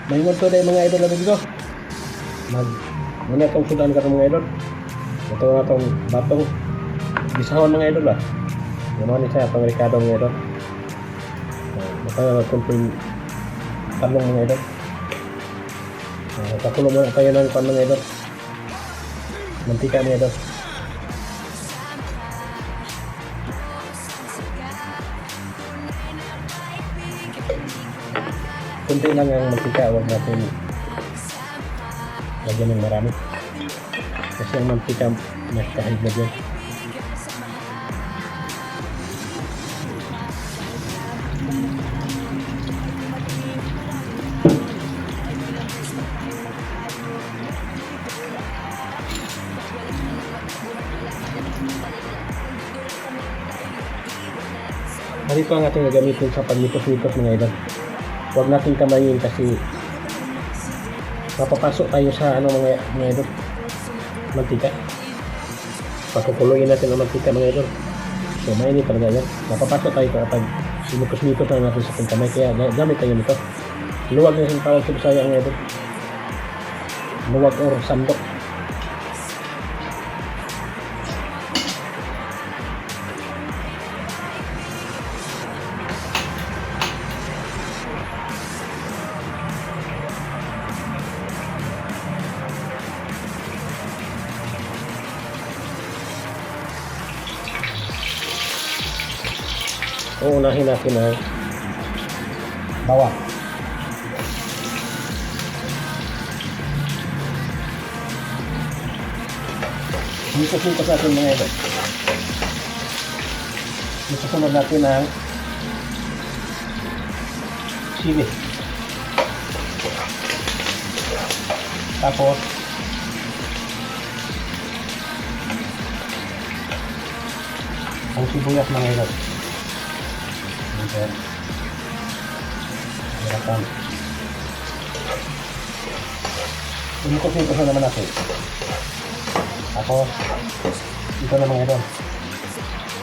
May to dahil mga idol natin dito. Muna itong sudan ka mga idol. Ito nga itong batong bisahon mga idol ba. Naman ni saya pang-rikado mga idol. Maka nga itong talong mga idol. Kakulo muna tayo ng pan mga idol. Mantika mga idol. Kunti lang ang mantika, huwag natin lagyan ng marami kasi ang mantika mas kahigad yun. Dito ang ating gagamitin sa pagmitos-mitos mga idol. Huwag natin kamayin kasi mapapasok tayo sa mga idol, mantika. Pakukuloyin natin ang mantika mga idol. So mainit talaga yan. Mapapasok tayo kapag sinikos-mikos na natin sa ating kamay. Kaya gamit tayo nito. Luwag na yung tawag sa Bisaya mga idol. Luwag or sandok. Uunahin natin ang bawang. Mikos-mikos natin mga idol. Susunod natin ang sili. Tapos ang sibuyas mga idol. Hirapan. Unikot-nikot na naman natin. Tapos ito na mga idol,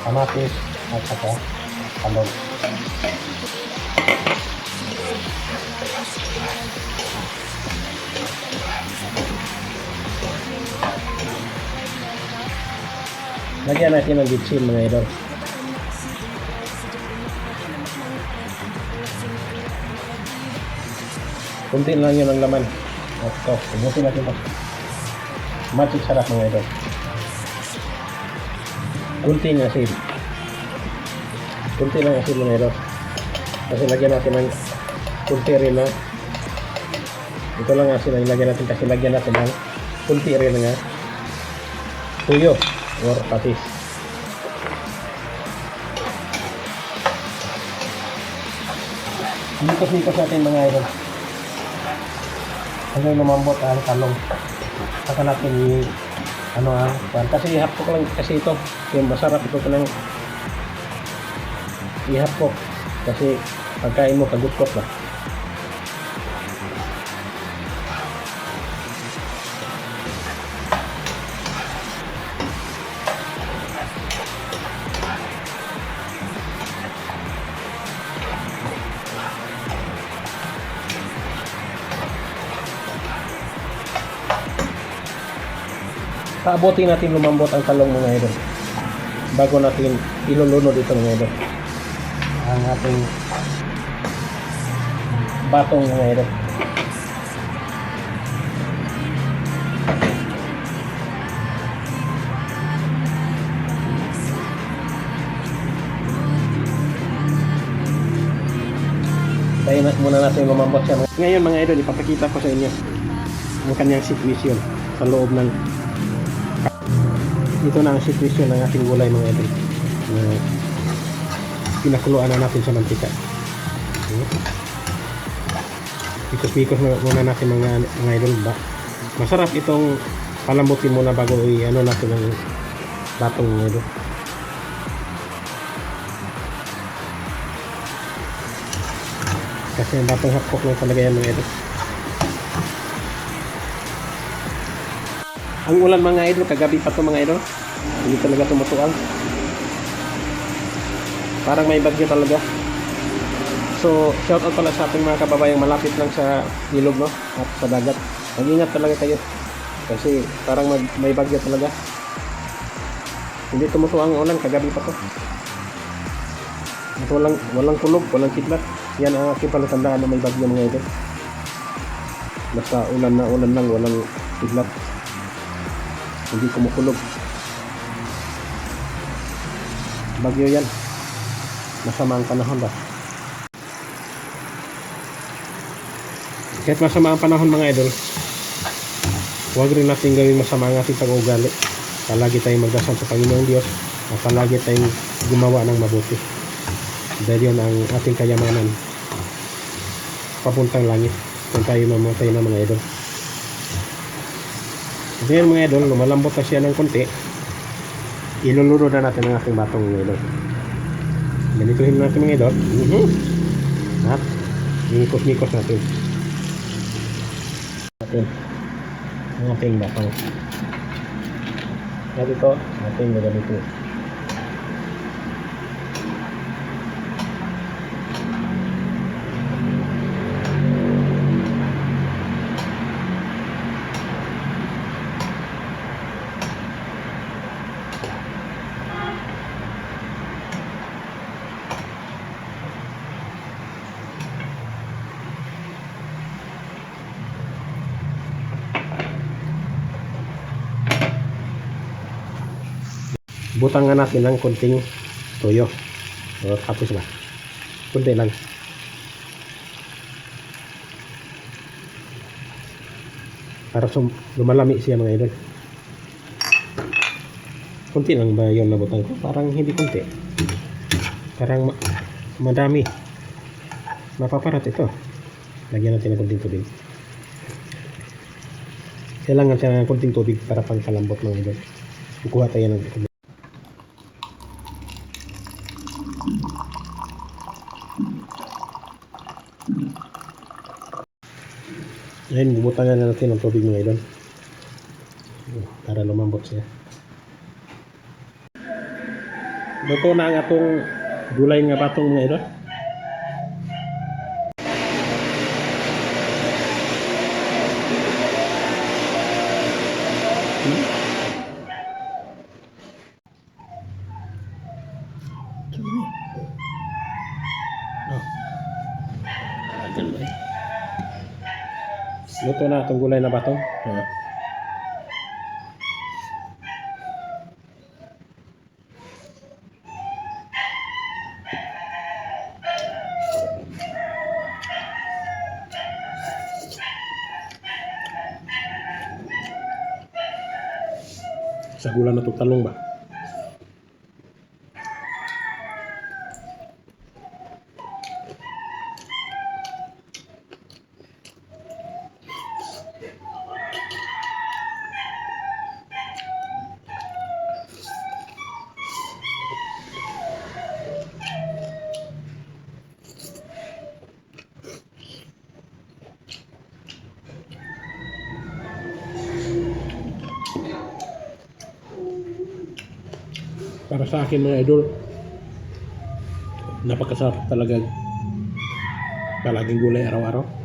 kamatis at saka talong. Lagyan natin ng bitsin mga idol. Kunti lang yun ang laman. Ito, ubusin natin ito. Magic sarap mga idol. Kunti ng asin. Kunti lang asin mga idol. Kasi lagyan natin ng kunti rin na ito lang asin ang ilagyan natin kasi lagyan natin ng kunti rin nga tuyo or patis. Nikos-nikos natin mga idol. Hanggang lumambot ang talong. Saka natin kasi ihapok lang kasi ito. Yung masarap ito ka ng ihapok. Kasi pagkain mo kagutkot ba. Paabotin natin lumambot ang talong mga idol bago natin ilulunod ito mga idol ang ating batong mga idol. Tayo muna natin lumambot siya. Ngayon mga idol, ipapakita ko sa inyo ang kanyang sitwasyon sa loob ng ito na ang sitwasyon ng ating gulay mga idol. Pinakuluan na natin sa mantika. Pikos-pikos muna natin mga idol ba. Masarap itong palambutin muna bago natin ang batong mga idol. Kasi ang batong hapkok lang talaga yan mga idol. Ang ulan mga idol, kagabi pa ito mga idol. Hindi talaga tumutuan. Parang may bagyo talaga. So, shout out pala sa ating mga kababayang malapit lang sa ilog, no? At sa dagat. Mag-ingat talaga kayo. Kasi parang may bagyo talaga. Hindi tumutuwa ang ulan, kagabi pa to. At walang kulog, walang kidlat. Yan ang aking palatandaan na may bagyo mga idol. Basta ulan lang, walang kidlat. Hindi kumukulog. Bagyo yan. Masama ang panahon ba? Kahit masama ang panahon mga idol, huwag rin natin gawing masama ang ating pag-uugali. Palagi tayong magdasal sa Panginoong Diyos at palagi tayong gumawa ng mabuti. Dahil yun ang ating kayamanan papuntang langit kung tayo mamatay na mga idol. Ngayon mga idol, lumalambot na siya ng konti. Ilululo na natin ang ating batong mga idol. Ganituhin natin mga idol. At inikos-nikos natin ang ating batong. At ito ating gagamito. Butangan natin ng konting toyo. O, tapos ba? Kunti lang. Para lumalami siya mga idol. Kunti lang ba yung nabutang ko? Parang hindi kunti. Parang madami. Mapaparat ito. Lagyan natin ng konting tubig. Kailangan siya ng konting tubig para pangkalambot mga idol. Kukuha tayo ng tubig. Ngayon, bubutangan na natin ng tubig mga idol para lumambot siya. Luto na ang atong gulay nga batong mga idol. Luto na itong gulay na batong. Sa gula na itong talong ba? Para sa akin mga idol, napakasarap talaga palaging gulay araw-araw.